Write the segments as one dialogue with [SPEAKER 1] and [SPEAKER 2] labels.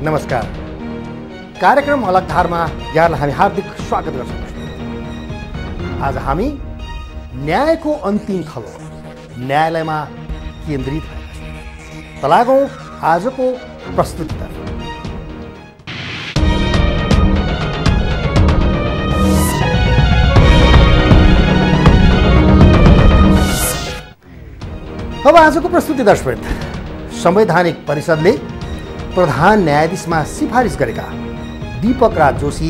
[SPEAKER 1] नमस्कार। कार्यक्रम अलग धारमा यहाँलाई हामी हार्दिक स्वागत गर्छौँ। आज हामी न्यायको अन्तिम थलो न्यायालयमा केन्द्रित भएका छौँ। लागौँ आजको प्रस्तुतितर्फ। अब आजको प्रस्तुति दर्शक, संवैधानिक परिषदले प्रधान न्यायाधीशमा सिफारिस गरेका दीपक राज जोशी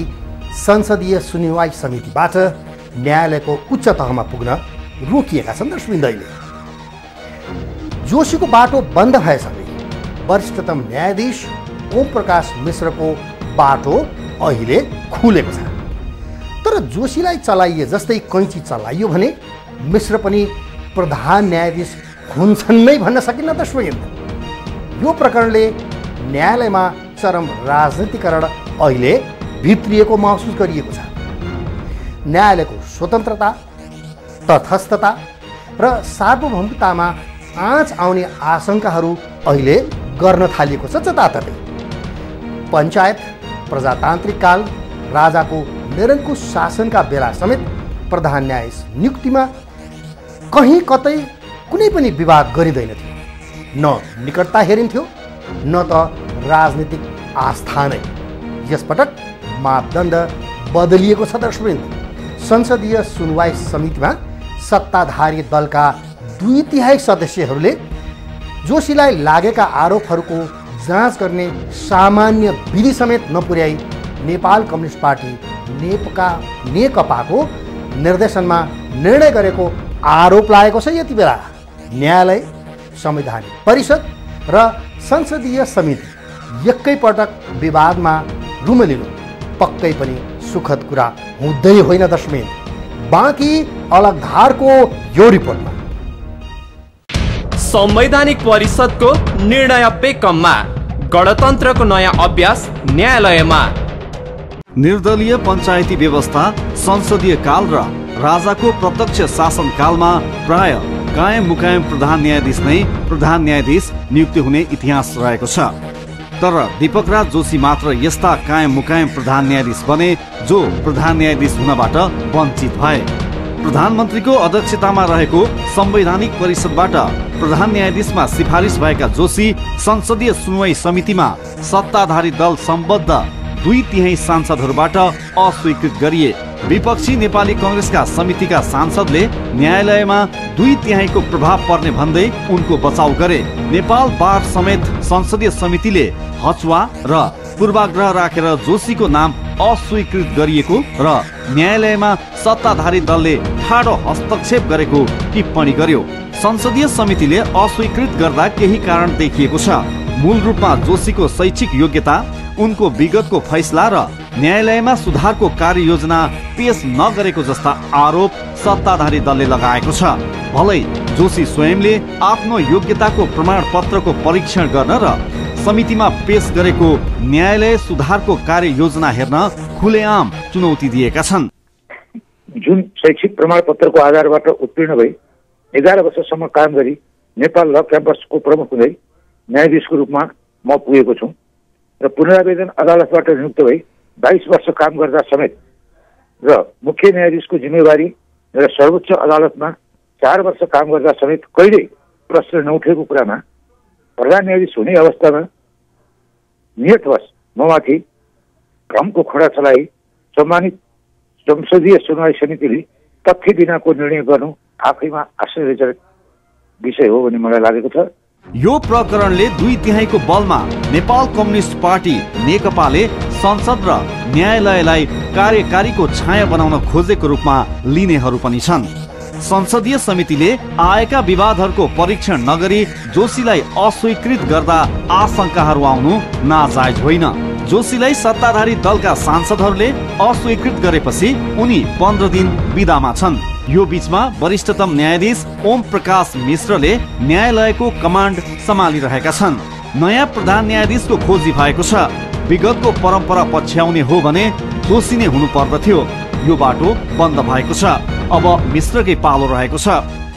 [SPEAKER 1] संसदीय सुनवाई समितिबाट न्यायालयको उच्च तहमा पुग्न रोकिएका छन्। दर्शकवृन्द, जोशीको बाटो बन्द भएसँगै वरिष्ठतम न्यायाधीश ओम प्रकाश मिश्रको बाटो अहिले खुलेको छ। तर जोशीलाई चलाइए जस्तै कैँची चलाइयो भने मिश्र पनि प्रधान न्यायाधीश हुन्छन् नै भन्न सकिन्न। दर्शकवृन्द, यो प्रकरणले न्यायालयमा चरम राजनीतिकरण अहिले भित्रिएको महसुस गरिएको छ। न्यायालयको स्वतन्त्रता, तटस्थता र सार्वभौमिकतामा आँच आउने आशंकाहरू अहिले गर्न थालिएको छ। जताततै पञ्चायत प्रजातान्त्रिक काल राजाको निरङ्कुश शासनका बेला समेत प्रधान न्यायाधीश नियुक्तिमा कहीँ कतै कुनै पनि विवाद गरिँदैन थियो। न निकटता हेरिन्थ्यो न त राजनीतिक आस्था नै। यसपटक मापदण्ड बदलिएको छ। दर्शकवृन्द, संसदीय सुनवाई समितिमा सत्ताधारी दलका 2/3 सदस्यहरूले जोशीलाई लागेका आरोपहरूको जाँच गर्ने सामान्य विधि समेत नपुर्याई नेपाल कम्युनिस्ट पार्टी नेकपाको निर्देशनमा निर्णय गरेको आरोप लागेको छ। यति बेला न्यायालय, संवैधानिक परिषद र संसदीय समिति एकैपटक विवादमा रुमलिनु पक्कै पनि सुखद कुरा हुँदै होइन। दर्शकवृन्द, बाँकी अलग धारको यो रिपोर्टमा
[SPEAKER 2] संवैधानिक परिषदको निर्णय बेकममा गणतन्त्रको नयाँ अभ्यास न्यायालयमा।
[SPEAKER 3] निर्दलीय पञ्चायती व्यवस्था संसदीय काल र राजाको प्रत्यक्ष शासनकालमा प्राय कायम मुकायम प्रधान न्यायाधीश नै प्रधान न्यायाधीश नियुक्ति हुने इतिहास रहेको छ। तर दीपक राज जोशी मात्र यस्ता कायम मुकायम प्रधान न्यायाधीश बने जो प्रधान न्यायाधीश हुनबाट वञ्चित भए। प्रधानमन्त्रीको अध्यक्षतामा रहेको संवैधानिक परिषदबाट प्रधान न्यायाधीशमा सिफारिस भएका जोशी संसदीय सुनवाई समितिमा सत्ताधारी दल सम्बद्ध 2/3 सांसदहरूबाट अस्वीकृत गरिए। विपक्षी नेपाली कांग्रेसका समितिका सांसदले न्यायालयमा 2/3 को प्रभाव पर्ने भन्दै उनको बचाउ गरे। नेपाल बार समेत संसदीय समितिले हचुवा र पूर्वाग्रह राखेर जोशीको नाम अस्वीकृत गरिएको र न्यायालयमा सत्ताधारी दलले ठाडो हस्तक्षेप गरेको टिप्पणी गर्यो। संसदीय समितिले अस्वीकृत गर्दा केही कारण देखिएको छ। मूल रूपमा जोशीको शैक्षिक योग्यता, उनको विगतको फैसला र न्यायालयमा सुधारको कार्ययोजना पेश नगरेको जस्ता आरोप सत्ताधारी दलले लगाएको छ। भलै जोशी स्वयंले आफ्नो योग्यताको प्रमाणपत्रको परीक्षण गर्न र समितिमा पेश गरेको न्यायालय सुधारको कार्ययोजना हेर्न खुलेआम चुनौती दिएका छन्।
[SPEAKER 4] जुन शैक्षिक प्रमाणपत्रको आधारबाट उत्तीर्ण भई 11 वर्षसम्म काम गरी नेपाल ल क्याम्पसको प्रमुख हुँदै न्यायाधीशको रूपमा म पुगेको छु र पुनरावेदन अदालतबाट नियुक्त भई 22 वर्ष काम गर्दा समेत र मुख्य न्यायाधीशको जिम्मेवारी र सर्वोच्च अदालतमा 4 वर्ष काम गर्दा समेत कहिल्यै प्रश्न नउठेको कुरामा प्रधान न्यायाधीश हुने अवस्थामा नियतवश ममाथि भ्रमको खोडा चलाई सम्मानित संसदीय सुनवाई समितिले तथ्य बिनाको निर्णय गर्नु आफैमा आश्चर्यजनक विषय हो भन्ने मलाई लागेको छ।
[SPEAKER 3] यो प्रकरणले 2/3 को बलमा नेपाल कम्युनिस्ट पार्टी नेकपाले संसद र न्यायालयलाई कार्यकारीको छाया बनाउन खोजेको रूपमा लिनेहरू पनि छन्। संसदीय समितिले आएका विवादहरूको परीक्षण नगरी जोशीलाई अस्वीकृत गर्दा आशंकाहरू आउनु नाजायज होइन। जोशीलाई सत्ताधारी दलका सांसदहरूले अस्वीकृत गरेपछि उनी 15 दिन बिदामा छन्। यो बीचमा वरिष्ठतम न्यायाधीश ओम प्रकाश मिश्रले न्यायालयको कमान्ड सम्हालिरहेका छन्। नयाँ प्रधान न्यायाधीशको खोजी भएको छ। विगतको परम्परा पछ्याउने हो भने जोशी नै हुनु पर्दथ्यो। यो बाटो बन्द भएको छ। अब मिश्रकै पालो रहेको छ।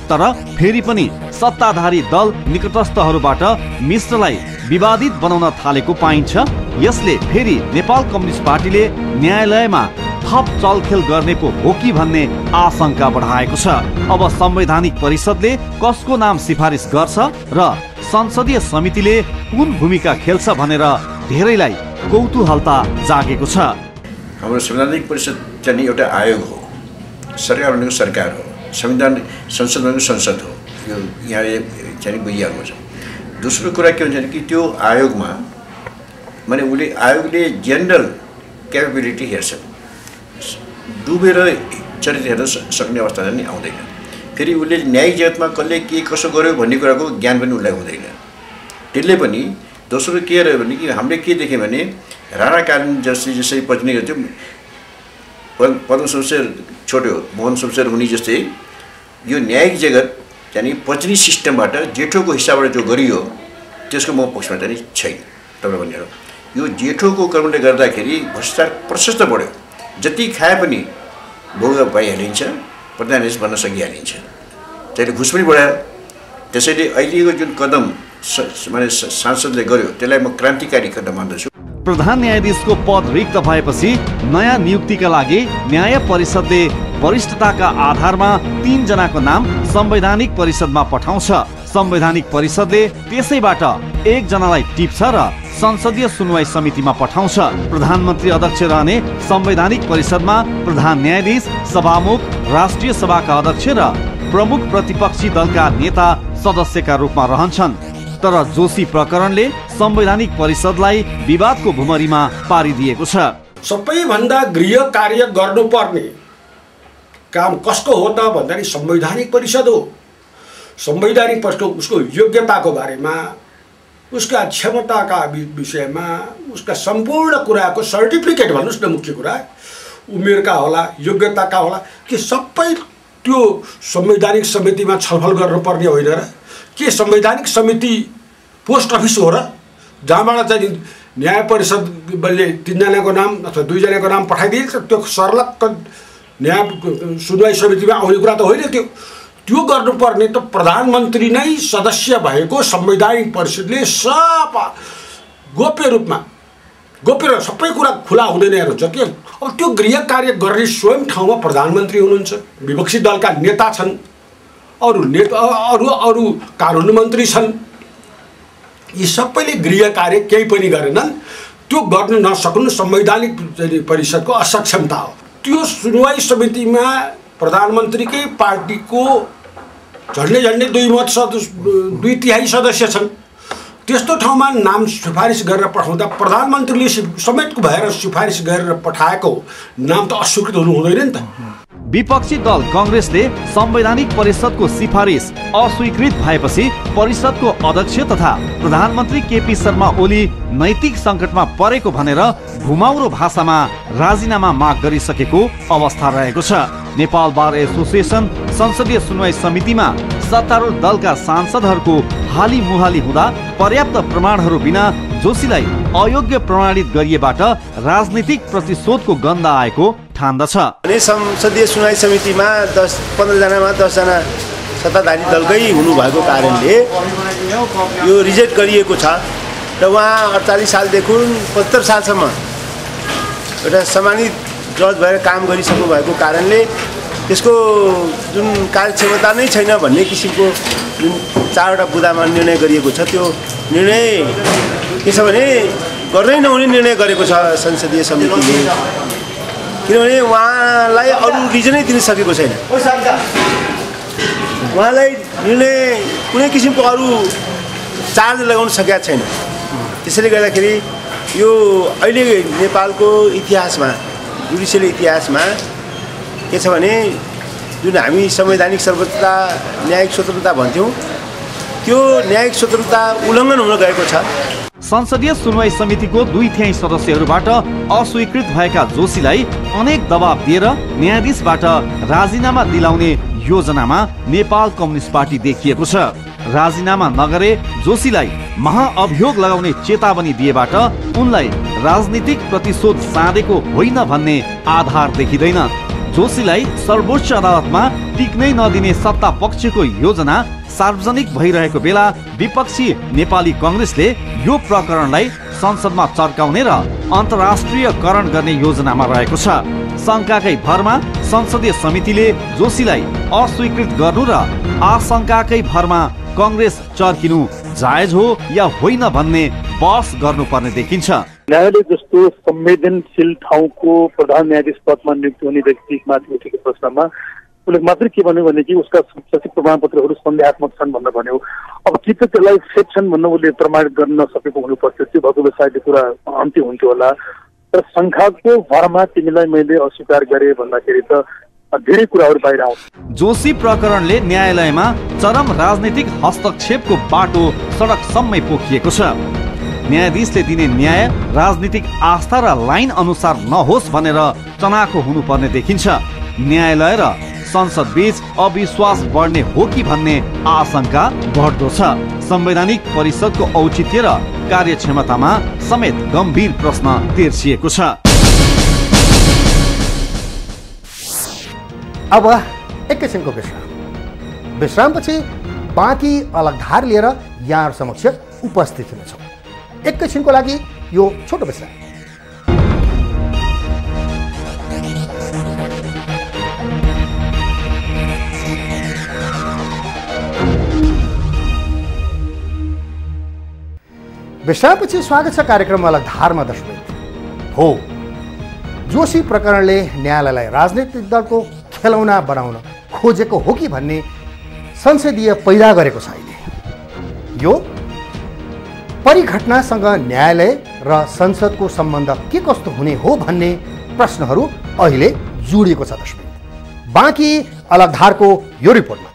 [SPEAKER 3] तर फेरि पनि सत्ताधारी दल निकटस्थहरूबाट मिश्रलाई विवादित बनाउन थालेको पाइन्छ यसले फेरि नेपाल कम्युनिस्ट पार्टीले न्यायालयमा थप चलखेल गर्ने पो हो कि भन्ने आशंका बढाएको छ। अब संवैधानिक परिषदले कसको नाम सिफारिस गर्छ र संसदीय समितिले कुन भूमिका खेल्छ भनेर धेरैलाई कौतूहलता जागेको छ।
[SPEAKER 5] हाम्रो संवैधानिक परिषद चाहिँ एउटा आयोग हो, सरकार भनेको सरकार हो, संविधान संसद भनेको संसद हो, यो यहाँले चाहिँ बुझिहाल्नु छ। दोस्रो कुरा के हुन्छ कि त्यो आयोगमा माने उसले आयोगले जेनरल क्यापेबिलिटी हेर्छ, डुबेर चरित्र हेर्न सक्ने अवस्था चाहिँ आउँदैन। फेरि उसले न्यायिक जगतमा कसले के कसो गर्यो भन्ने कुराको ज्ञान पनि उसलाई हुँदैन। त्यसले पनि दोस्रो के रह्यो भने कि हामीले के देख्यौँ भने राणाकालीन जसै पत्नी गर्थ्यो, पद्म शमशेर छोड्यो मोहन शमशेर हुने जस्तै यो न्यायिक जगत चाहिँ पत्नी सिस्टमबाट जेठोको हिसाबबाट जो गरियो त्यसको म पक्षमा चाहिँ छैन। तपाईँ भनेर यो जेठोको कर्मले गर्दाखेरि भ्रष्टाचार प्रशस्त बढ्यो, जति खाए पनि भोग पाइहालिन्छ, प्रधानमन्त्री बन्न सकिहालिन्छ, त्यसले घुस पनि बढायो। त्यसैले अहिलेको जुन कदम माने सांसदले गर्यो त्यसलाई म क्रान्तिकारी कदम मान्दछु।
[SPEAKER 3] प्रधान न्यायाधीशको पद रिक्त भएपछि नयाँ नियुक्तिका लागि न्याय परिषदले वरिष्ठताका आधारमा 3 जनाको नाम संवैधानिक परिषदमा पठाउँछ। संवैधानिक परिषदले त्यसैबाट 1 जनालाई टिप्छ र संसदीय सुनवाई समितिमा पठाउँछ। प्रधानमन्त्री अध्यक्ष रहने संवैधानिक परिषदमा प्रधान न्यायाधीश, सभामुख, राष्ट्रिय सभाका अध्यक्ष र प्रमुख प्रतिपक्षी दलका नेता सदस्यका रूपमा रहन्छन्। तर जोशी प्रकरणले संवैधानिक परिषदलाई विवादको भुमरीमा पारिदिएको छ।
[SPEAKER 6] सबैभन्दा गृह कार्य गर्नुपर्ने काम कसको हो त भन्दाखेरि संवैधानिक परिषद हो। संवैधानिक परिषदको उसको योग्यताको बारेमा, उसका क्षमताका विषयमा, उसका सम्पूर्ण कुराको सर्टिफिकेट भन्नुहोस् न, मुख्य कुरा उमेरका होला, योग्यताका होला, कि सबै त्यो संवैधानिक समितिमा छलफल गर्नुपर्ने होइन र? के संवैधानिक समिति पोस्ट अफिस हो र जहाँबाट चाहिँ न्याय परिषदले 3 जनाको नाम अथवा 2 जनाको नाम पठाइदिन्छ, त्यो सर्लक्क न्याय सुनवाई समितिमा आउने कुरा त होइन। त्यो गर्नुपर्ने त प्रधानमन्त्री नै सदस्य भएको संवैधानिक परिषदले गोप्य रूपमा गोप्य सबै कुरा खुला हुँदैन हेर्नुहुन्छ कि। अब त्यो गृह कार्य गर्ने स्वयं ठाउँमा प्रधानमन्त्री हुनुहुन्छ, विपक्षी दलका नेता छन्, अरू कानुन मन्त्री छन्, यी सबैले गृह कार्य केही पनि गरेनन्। त्यो गर्न नसक्नु संवैधानिक परिषदको असक्षमता हो। त्यो सुनवाई समितिमा प्रधानमन्त्रीकै पार्टीको झन्डै 2/3 सदस्य छन्। त्यस्तो ठाउँमा नाम सिफारिस गरेर पठाउँदा प्रधानमन्त्रीले समेत भएर सिफारिस गरेर पठाएको नाम त अस्वीकृत हुनु हुँदैन नि त।
[SPEAKER 3] विपक्षी दल कांग्रेसले संवैधानिक परिषदको सिफारिस अस्वीकृत भएपछि परिषदको अध्यक्ष तथा प्रधानमन्त्री केपी शर्मा ओली नैतिक संकटमा परेको भनेर घुमाउरो भाषामा राजीनामा माग गरिसकेको अवस्था रहेको छ। नेपाल बार एसोसिएसन संसदीय सुनवाई समितिमा सत्तारूढ दलका सांसदहरूको हाली मुहाली हुँदा पर्याप्त प्रमाणहरू बिना जोशीलाई अयोग्य प्रमाणित गरिएबाट राजनीतिक प्रतिशोधको गन्ध आएको ठान्दछ।
[SPEAKER 7] संसदीय सुनवाई समितिमा 10-15 जनामा 10 जना सत्ताधारी दलकै हुनुभएको कारणले यो रिजेक्ट गरिएको छ र उहाँ 48 सालदेखि 75 सालसम्म एउटा सम्मानित जज भएर काम गरिसक्नु भएको कारणले त्यसको जुन कार्यक्षमता नै छैन भन्ने किसिमको जुन 4वटा बुदामा निर्णय गरिएको छ, त्यो निर्णय के छ भने गर्नै नहुने निर्णय गरेको छ संसदीय समितिले। किनभने उहाँलाई अरू रिजनै दिन सकेको छैन, उहाँलाई निर्णय कुनै किसिमको अरू चार्ज लगाउन सकेका छैन। त्यसैले गर्दाखेरि यो अहिले नेपालको इतिहासमा, जुडिसियल इतिहासमा के छ भने जुन हामी संवैधानिक सर्वोच्चता न्यायिक स्वतन्त्रता भन्थ्यौँ, त्यो न्यायिक स्वतन्त्रता उल्लङ्घन हुन गएको छ।
[SPEAKER 3] संसदीय सुनवाई समितिको 2/3 सदस्यहरूबाट अस्वीकृत भएका जोशीलाई अनेक दबाब दिएर न्यायाधीशबाट राजीनामा दिलाउने योजनामा नेपाल कम्युनिस्ट पार्टी देखिएको छ। राजीनामा नगरे जोशीलाई महाअभियोग लगाउने चेतावनी दिएबाट उनलाई राजनीतिक प्रतिशोध साँधेको होइन भन्ने आधार देखिँदैन। जोशीलाई सर्वोच्च अदालतमा टिक्नै नदिने सत्ता पक्षको योजना सार्वजनिक भइरहेको बेला विपक्षी नेपाली कांग्रेसले यो प्रकरणलाई संसदमा चर्काउने र अन्तर्राष्ट्रियकरण गर्ने योजनामा रहेको छ। शङ्काकै भरमा संसदीय समितिले जोशीलाई अस्वीकृत गर्नु र आशंकाकै भरमा कांग्रेस चर्किनु जायज हो या होइन भन्ने बहस गर्नुपर्ने देखिन्छ।
[SPEAKER 8] न्यायालय जस्तो संवेदनशील ठाउँको प्रधान न्यायाधीश पदमा नियुक्ति हुने व्यक्तिमाथि उठेको प्रश्नमा उसले मात्रै के भन्यो भने कि उसका सचिव प्रमाणपत्रहरू सन्देहात्मक छन् भनेर भन्यो। अब कि त त्यसलाई फेक छन् भन्न उसले प्रमाणित गर्न नसकेको हुनुपर्थ्यो, त्यो भएको सायद कुरा अन्त्य हुन्थ्यो होला। तर शङ्काको भरमा तिमीलाई मैले अस्वीकार गरेँ भन्दाखेरि त धेरै कुराहरू बाहिर आउँछ।
[SPEAKER 3] जोशी प्रकरणले न्यायालयमा चरम राजनीतिक हस्तक्षेपको बाटो सडकसम्मै पोखिएको छ। न्यायाधीशले दिने न्याय राजनीतिक आस्था र लाइन अनुसार नहोस् भनेर चनाखो हुनुपर्ने देखिन्छ। न्यायालय र संसद बीच अविश्वास बढ्ने हो कि भन्ने आशंका बढ्दो छ। संवैधानिक परिषदको औचित्य र कार्यक्षमतामा समेत गम्भीर प्रश्न तेर्सिएको छ।
[SPEAKER 1] अब एकैछिनको विश्रामपछि बाँकी अलग धार लिएर यहाँ समक्ष उपस्थित हुनेछौँ। एकैछिनको लागि यो छोटो विश्राम। विश्रामपछि स्वागत छ कार्यक्रम अलग धारमा। दर्शक हो, जोशी प्रकरणले न्यायालयलाई राजनीतिक दलको खेलौना बनाउन खोजेको हो कि भन्ने संसदीय पैदा गरेको छ। अहिले यो परिघटनासँग न्यायालय र संसदको सम्बन्ध के कस्तो हुने हो भन्ने प्रश्नहरू अहिले जोडिएको छ। दर्शक, बाँकी अलग धारको यो रिपोर्टमा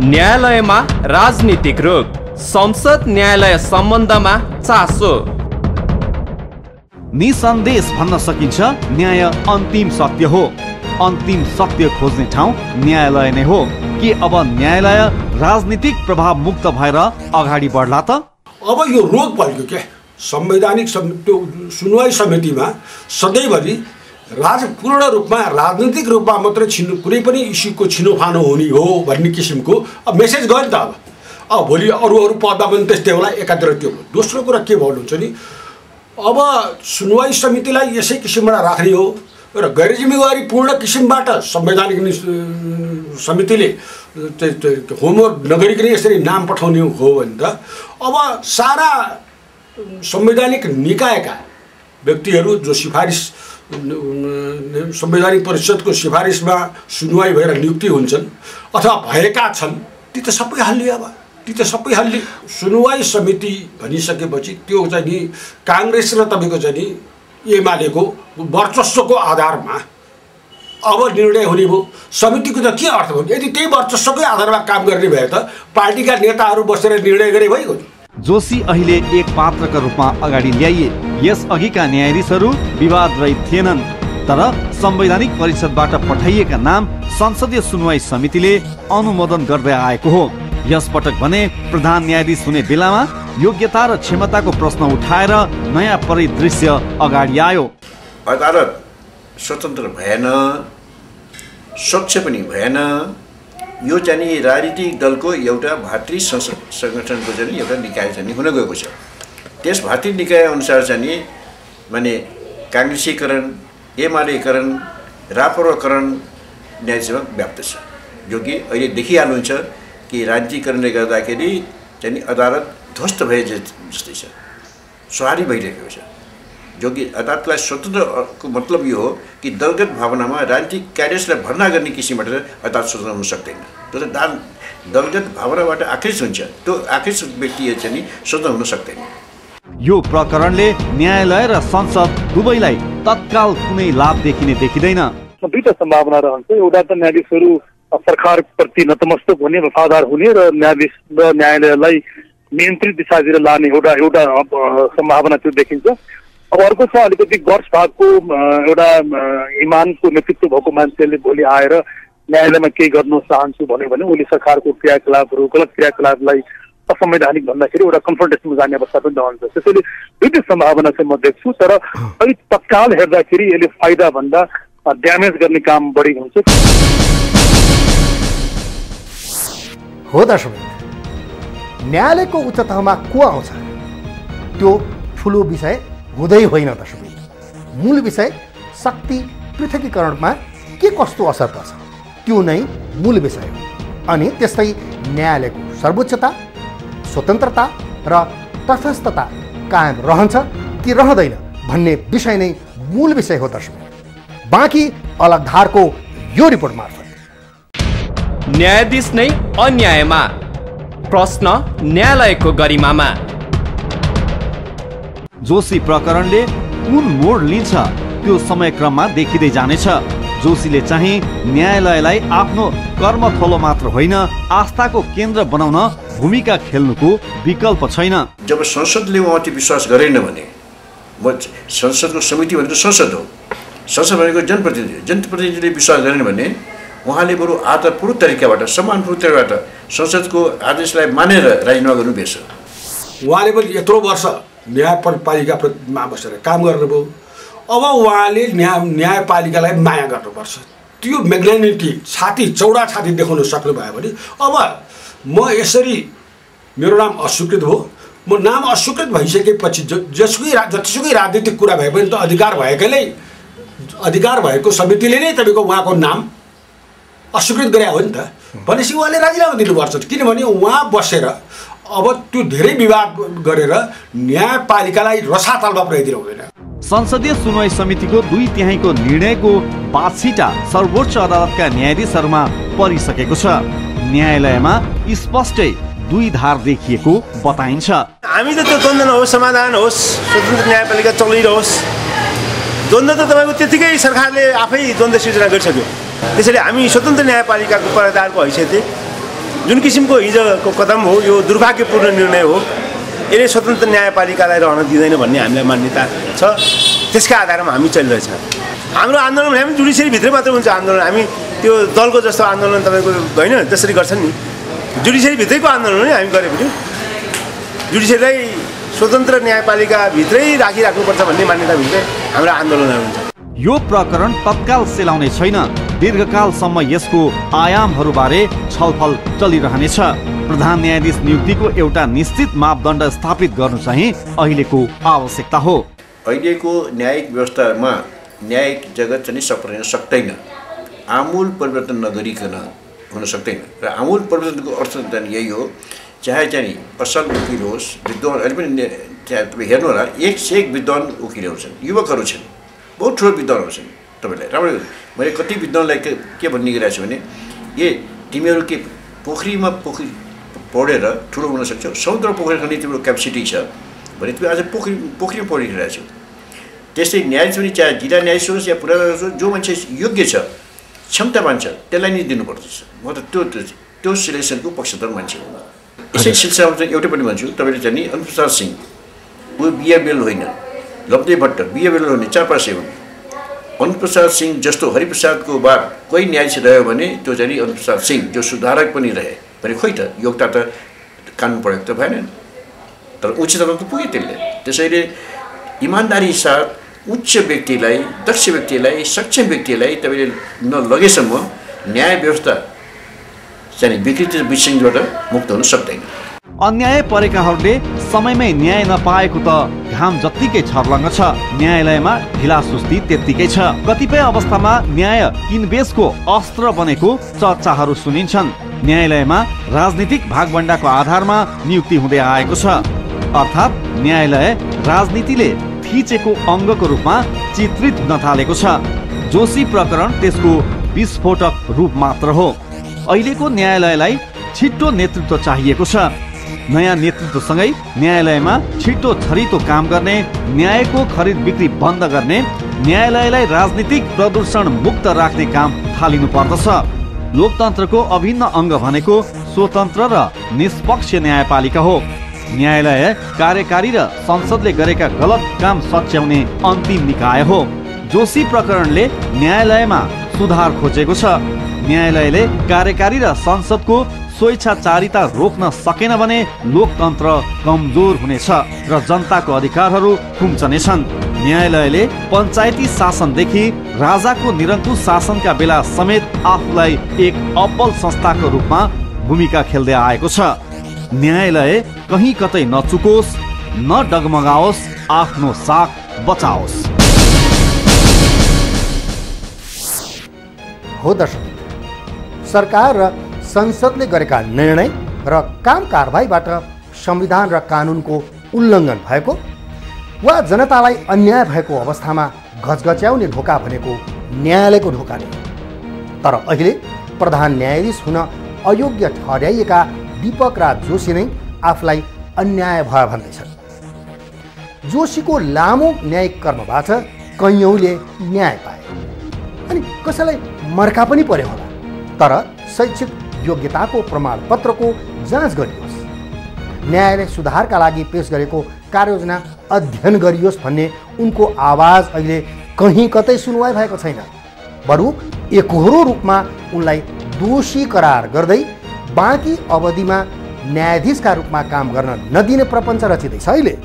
[SPEAKER 2] न्यायालयमा राजनीतिक रोग, संसद न्यायालय सम्बन्धमा चासो।
[SPEAKER 3] निसन्देश भन्न सकिन्छ न्याय अन्तिम सत्य हो। अन्तिम सत्य खोज्ने ठाउँ न्यायालय नै हो। कि अब न्यायालय राजनीतिक प्रभाव मुक्त भएर अगाडि बढ्ला त?
[SPEAKER 6] अब यो रोग पल्क्यो क्या संवैधानिक सुनवाई समितिमा सधैँभरि पूर्ण रूपमा राजनीतिक रूपमा मात्रै कुनै पनि इस्युको छिनोफानो हुने हो भन्ने किसिमको अब मेसेज गयो नि त। अब भोलि अरू पदमा पनि त्यस्तै होला। एकातिर त्यो दोस्रो कुरा के भन्नुहुन्छ नि, अब सुनवाई समितिलाई यसै किसिमबाट राख्ने हो र गैर जिम्मेवारी पूर्ण किसिमबाट संवैधानिक समितिले होमवर्क नगरिकन यसरी नाम पठाउने हो भने त अब सारा संवैधानिक निकायका व्यक्तिहरू जो सिफारिस संवैधानिक परिषदको सिफारिसमा सुनवाई भएर नियुक्ति हुन्छन् अथवा भएका छन्, ती त सबै हाल्यो। अब ती त सबै हाल्ने सुनवाई समिति भनिसकेपछि त्यो चाहिँ नि काङ्ग्रेस र तपाईँको चाहिँ नि एमालेको वर्चस्वको आधारमा अब निर्णय हुने भयो। समितिको त के अर्थ भयो? यदि त्यही वर्चस्वकै आधारमा काम गर्ने भए त पार्टीका नेताहरू बसेर निर्णय गरे भइगयो।
[SPEAKER 3] जोशी अहिले एक पात्रका रूपमा अगाडि ल्याइए। यस अघिका न्यायाधीशहरू विवाद रहित थिएनन्, तर संवैधानिक परिषदबाट पठाइएका नाम संसदीय सुनवाई समितिले अनुमोदन गर्दै आएको हो। यसपटक भने प्रधान न्यायाधीश हुने बेलामा योग्यता र क्षमताको प्रश्न उठाएर नयाँ परिदृश्य अगाडि आयो।
[SPEAKER 5] अदालत स्वतन्त्र भएन, स्वच्छ पनि भएन। यो चाहिँ राजनीतिक दलको एउटा भातृ सङ्गठनको चाहिँ एउटा निकाय चाहिँ हुन गएको छ। त्यस भातृ निकाय अनुसार चाहिँ माने काङ्ग्रेसीकरण, एमालेकरण, राप्रपाकरण न्यायसेवा व्याप्त छ, जो कि अहिले देखिहाल्नुहुन्छ कि राजनीतिकरणले गर्दाखेरि चाहिँ अदालत ध्वस्त भए जस्तै छ, सवारी भइरहेको छ। जो कि अदालतलाई स्वतन्त्रको मतलब यो हो कि दलगत भावनामा राजनीतिक क्यारियर्सलाई भर्ना गर्ने किसिमबाट अदालत स्वतन्त्र हुन सक्दैन। त्यो त दलगत भावनाबाट आकृष्ट हुन्छ, त्यो आकृष्ट व्यक्ति चाहिँ स्वतन्त्र हुन सक्दैन।
[SPEAKER 3] यो प्रकरणले न्यायालय र संसद दुवैलाई तत्काल कुनै लाभ देखिने देखिँदैन।
[SPEAKER 8] दुईटा सम्भावना रहन्छ। एउटा त न्यायाधीशहरू सरकारप्रति नतमस्तक हुने, वफादार हुने र न्यायाधीश र न्यायालयलाई नियन्त्रित दिशातिर लाने एउटा सम्भावना त्यो देखिन्छ। अब अर्को छ अलिकति गर्स भएको एउटा इमानको नेतृत्व भएको मान्छेले भोलि आएर न्यायालयमा केही गर्नु चाहन्छु भन्यो भने उसले सरकारको क्रियाकलापहरू, गलत क्रियाकलापलाई असंवैधानिक भन्दाखेरि एउटा कन्फ्रन्टेसनमा जाने अवस्था पनि रहन्छ। त्यसैले दुईटै सम्भावना चाहिँ म देख्छु, तर अहिले तत्काल हेर्दाखेरि यसले फाइदा भन्दा ड्यामेज गर्ने काम बढी हुन्छ।
[SPEAKER 1] हो दर्शक, न्यायालयको उच्च तहमा को आउँछ त्यो ठुलो विषय हुँदै होइन दर्शकवृन्द। मूल विषय शक्ति पृथकीकरणमा के कस्तो असर पर्छ त्यो नै मूल विषय हो। अनि त्यस्तै न्यायालयको सर्वोच्चता, स्वतन्त्रता र तटस्थता कायम रहन्छ कि रहँदैन भन्ने विषय नै मूल विषय हो दर्शक। बाँकी अलग धारको यो रिपोर्ट मार्फत
[SPEAKER 2] न्यायाधीश नै अन्यायमा, प्रश्न न्यायालयको गरिमामा।
[SPEAKER 3] जोशी प्रकरणले कुन मोड लिन्छ त्यो समयक्रममा देखिँदै जानेछ। जोशीले चाहिँ न्यायालयलाई आफ्नो कर्मथलो मात्र होइन आस्थाको केन्द्र बनाउन भूमिका खेल्नुको विकल्प छैन।
[SPEAKER 5] जब संसदले उहाँमाथि विश्वास गरेन भने, संसदको समिति भनेको संसद हो, संसद भनेको जनप्रतिनिधि, जनप्रतिनिधिले विश्वास गरेन भने उहाँले बरु आदरपूर्ण तरिकाबाट, सम्मानपूर्ण तरिकाबाट संसदको आदेशलाई मानेर राजीनामा गर्नु बेस हो।
[SPEAKER 6] उहाँले पनि यत्रो वर्ष न्यायपालिकामा बसेर काम गर्नुभयो। अब उहाँले न्यायपालिकालाई माया गर्नुपर्छ। त्यो म्याग्नेनिटी, छाती चौडा छाती देखाउन सक्नुभयो भने अब म यसरी मेरो नाम अस्वीकृत हो, म नाम अस्वीकृत भइसकेपछि जतिसुकै राजनीतिक कुरा भए पनि त अधिकार भएको समितिले नै तपाईँको उहाँको नाम अस्वीकृत गरे हो नि त। भनेपछि उहाँले राजीनामा दिनुपर्छ। किनभने उहाँ बसेर अब त्यो धेरै विवाद गरेर न्यायपालिकालाई रसातलमा पुर्याइदिनु हुँदैन।
[SPEAKER 3] संसदीय सुनवाई समितिको 2/3 निर्णयको बाछिटा सर्वोच्च अदालतका न्यायाधीशहरूमा परिसकेको छ। न्यायालयमा स्पष्टै दुई धार देखिएको बताइन्छ।
[SPEAKER 7] हामी त त्यो द्वन्द्व नहोस्, समाधान होस्, स्वतन्त्र न्यायपालिका चलिरहोस्। द्वन्द्व त तपाईँको त्यतिकै सरकारले आफै द्वन्द्व सिर्जना गरिसक्यो। त्यसैले हामी स्वतन्त्र न्यायपालिकाको पहरेदारको हैसियतले जुन किसिमको हिजोको कदम हो यो दुर्भाग्यपूर्ण निर्णय हो। यसले स्वतन्त्र न्यायपालिकालाई रहन दिँदैन भन्ने हामीलाई मान्यता छ। त्यसका आधारमा हामी चलिरहेछ। हाम्रो आन्दोलन हामी जुडिसियरीभित्रै मात्र हुन्छ आन्दोलन। हामी त्यो दलको जस्तो आन्दोलन तपाईँको होइन त्यसरी गर्छन् नि। जुडिसियरीभित्रैको आन्दोलन नै हामी गरेको थियौँ। जुडिसियरीलाई स्वतन्त्र न्यायपालिकाभित्रै राखिराख्नुपर्छ भन्ने मान्यताभित्रै हाम्रो आन्दोलनहरू हुन्छ।
[SPEAKER 3] यो प्रकरण तत्काल सेलाउने छैन। दीर्घकालसम्म यसको आयामहरूबारे छलफल चलिरहनेछ। प्रधान न्यायाधीश नियुक्तिको एउटा निश्चित मापदण्ड स्थापित गर्नु चाहिँ अहिलेको आवश्यकता हो।
[SPEAKER 5] अहिलेको न्यायिक व्यवस्थामा न्यायिक जगत चाहिँ सप्रिन सक्दैन। आमूल परिवर्तन नगरिकन हुन सक्दैन। र आमूल परिवर्तनको अर्थ चाहिँ यही हो, चाहे चाहिँ असल वकिल होस्, विद्वान, अहिले पनि तपाईँ हेर्नु होला 1 से 1 विद्वान वकिलहरू छन्, युवकहरू छन्, बहुत ठुलो विद्वानहरू छन्। तपाईँलाई राम्रो मैले कति विद्वानलाई के भन्ने गरिरहेको छु भने तिमीहरू के पोखरीमा पढेर ठुलो हुन सक्छौ, समुद्र पोखरी खन्ने तिम्रो क्यापेसिटी छ भने तिमी आज पोखरीमा पढिरहेको छौ। त्यस्तै न्यायाधीश पनि चाहे जिल्ला न्यायाधीश होस् या पुरा होस्, जो मान्छे योग्य छ, क्षमता मान्छ, त्यसलाई नै दिनुपर्दछ। म त त्यो सिलेक्सनको पक्षधर मान्छे हुँ। यसै सिलसिलामा चाहिँ एउटै पनि भन्छु, तपाईँले चाहिँ नि अनुप्रसाद सिंह ऊ बिएबएल होइन, लब्धे भट्ट बिएबएल होइन, 4 पासे हुन्। अनुप्रसाद सिंह जस्तो हरिप्रसादको बाद कोही न्यायाधीश रह्यो भने त्यो चाहिँ अनुप्रसाद सिंह जो सुधारक पनि रहे भने खोइ त योग्यता त कानुन प्रयोग त भएन, तर उच्चतम त पुग्यो त्यसले। त्यसैले इमान्दारी साथ उच्च व्यक्तिलाई, दक्ष व्यक्तिलाई, सक्षम व्यक्तिलाई तपाईँले नलगेसम्म न्याय व्यवस्था चाहिँ विकृति विसङ्गतिबाट मुक्त हुन सक्दैन।
[SPEAKER 3] अन्याय परेकाहरूले समयमै न्याय नपाएको त घाम जत्तिकै छर्लङ्ग छ। न्यायालयमा ढिला सुस्ती त्यत्तिकै छ। कतिपय अवस्थामा न्याय किनबेचको अस्त्र बनेको चर्चाहरू सुनिन्छन्। न्यायालयमा राजनीतिक भागभण्डाको आधारमा नियुक्ति हुँदै आएको छ। अर्थात् न्यायालय राजनीतिले थिचेको अङ्गको रूपमा चित्रित हुन थालेको छ। जोशी प्रकरण त्यसको विस्फोटक रूप मात्र हो। अहिलेको न्यायालयलाई छिट्टो नेतृत्व चाहिएको छ। नयाँ नेतृत्वसँगै न्यायालयमा छिटो छरितो काम गर्ने, न्यायको खरिद बिक्री बन्द गर्ने, न्यायालयलाई राजनीतिक प्रदूषण मुक्त राख्ने काम थालिनु पर्दछ। लोकतन्त्रको अभिन्न अङ्ग भनेको स्वतन्त्र र निष्पक्ष न्यायपालिका हो। न्यायालय कार्यकारी र संसदले गरेका गलत काम सच्याउने अन्तिम निकाय हो। जोशी प्रकरणले न्यायालयमा सुधार खोजेको छ। न्यायालयले कार्यकारी र संसदको स्वेच्छाचारिता रोक्न सकेन भने लोकतन्त्र कमजोर हुनेछ र जनताको अधिकारहरू खुम्चनेछन्। न्यायालयले पञ्चायती शासनदेखि राजाको निरङ्कुश शासनका बेला समेत आफूलाई एक अब्बल संस्थाको रूपमा भूमिका खेल्दै आएको छ। न्यायालय कहीँ कतै नचुकोस्, न डगमगाओस्, आफ्नो साख बचाओस्।
[SPEAKER 1] हो दर्शक, सरकार र संसदले गरेका निर्णय र काम कारबाहीबाट संविधान र कानुनको उल्लङ्घन भएको वा जनतालाई अन्याय भएको अवस्थामा गजगच्याउने ढोका भनेको न्यायालयको ढोका नै। तर अहिले प्रधान न्यायाधीश हुन अयोग्य ठहर्याइएका दीपक राज जोशी नै आफूलाई अन्याय भयो भन्दैछन्। जोशीको लामो न्यायिक कर्मबाट कैयौँले न्याय पाए अनि कसैलाई मर्का पनि पर्यो होला, तर शैक्षिक योग्यताको प्रमाणपत्रको जाँच गरियोस्, न्यायालय सुधारका लागि पेश गरेको कार्ययोजना अध्ययन गरियोस् भन्ने उनको आवाज अहिले कहीँ कतै सुनवाई भएको छैन। बरु एकहोरो रूपमा उनलाई दोषी करार गर्दै बाँकी अवधिमा न्यायाधीशका रूपमा काम गर्न नदिने प्रपञ्च रचिँदैछ। अहिले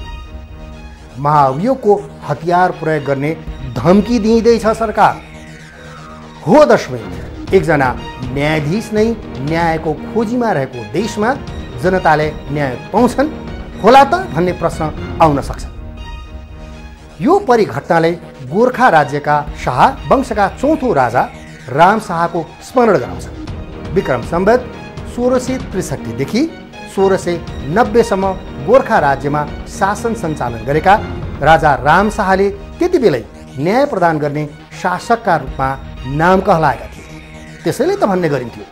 [SPEAKER 1] महाभियोगको हतियार प्रयोग गर्ने धम्की दिँदैछ सरकार। हो दर्शक, एकजना न्यायाधीश नै न्यायको खोजीमा रहेको देशमा जनताले न्याय पाउँछन् होला त भन्ने प्रश्न आउन सक्छ। यो परिघटनाले गोर्खा राज्यका शाह वंशका चौथो राजा राम शाहको स्मरण गराउँछ। विक्रम सम्वत 1663 देखि 1690सम्म गोर्खा राज्यमा शासन सञ्चालन गरेका राजा राम शाहले त्यति बेलै न्याय प्रदान गर्ने शासकका रूपमा नाम कहलाएका थिए। त्यसैले त भन्ने गरिन्थ्यो,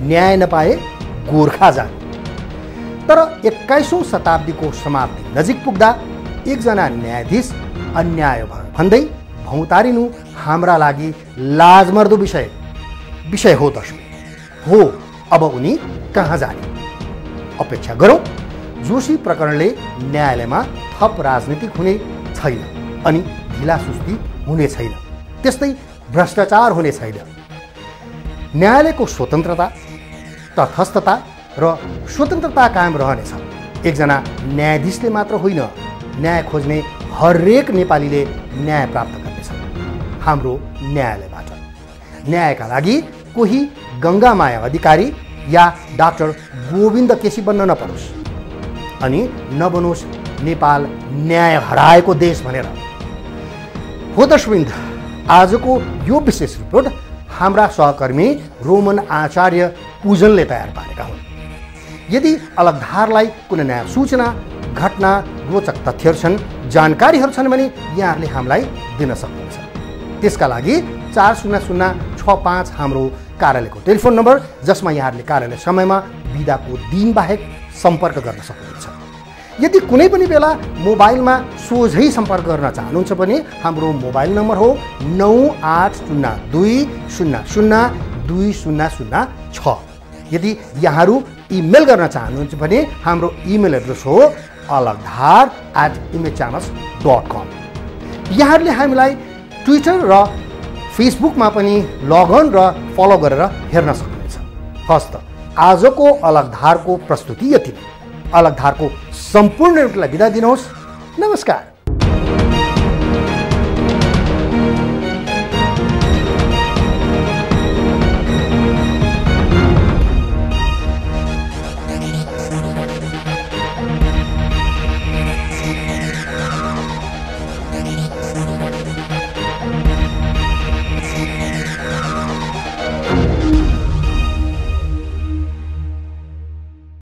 [SPEAKER 1] न्याय नपाए गोर्खा जाने। तर 21औं शताब्दीको समाप्ति नजिक पुग्दा एकजना न्यायाधीश अन्याय भयो भन्दै भौतारिनु हाम्रा लागि लाजमर्दो विषय हो दर्शक। हो, अब उनी कहाँ जाने? अपेक्षा गरौँ, जोशी प्रकरणले न्यायालयमा थप राजनीतिक हुने छैन अनि ढिलासुस्ती हुने छैन, त्यस्तै भ्रष्टाचार हुने छैन। न्यायालयको स्वतन्त्रता, तटस्थता र स्वतन्त्रता कायम रहनेछ। एकजना न्यायाधीशले मात्र होइन, न्याय खोज्ने हरेक नेपालीले न्याय प्राप्त गर्नेछ हाम्रो न्यायालयबाट। न्यायका लागि कोही गङ्गामाया अधिकारी या डाक्टर गोविन्द केसी बन्न नपरोस् अनि नबनोस् नेपाल न्याय हराएको देश भनेर। हो दर्शकवृन्द, आजको यो विशेष रिपोर्ट हाम्रा सहकर्मी रोमन आचार्य पूजनले तयार पारेका हुन्। यदि अलगधारलाई कुनै नयाँ सूचना, घटना, रोचक तथ्यहरू छन्, जानकारीहरू छन् भने यहाँहरूले हामीलाई दिन सक्नुहुन्छ। त्यसका लागि 40065 हाम्रो कार्यालयको टेलिफोन नम्बर, जसमा यहाँहरूले कार्यालय समयमा बिदाको दिन बाहेक सम्पर्क गर्न सक्नुहुन्छ। यदि कुनै पनि बेला मोबाइलमा सोझै सम्पर्क गर्न चाहनुहुन्छ भने हाम्रो मोबाइल नम्बर हो 9802002006। यदि यहाँहरू इमेल गर्न चाहनुहुन्छ भने हाम्रो इमेल एड्रेस हो alagdhar@imagechannels.com। यहाँहरूले हामीलाई ट्विटर र फेसबुकमा पनि लगअन र फलो गरेर हेर्न सक्नुहुन्छ। हस्त आजको अलगधारको प्रस्तुति यति नै। अलगधारको सम्पूर्ण रूपलाई बिदा दिनुहोस्। नमस्कार।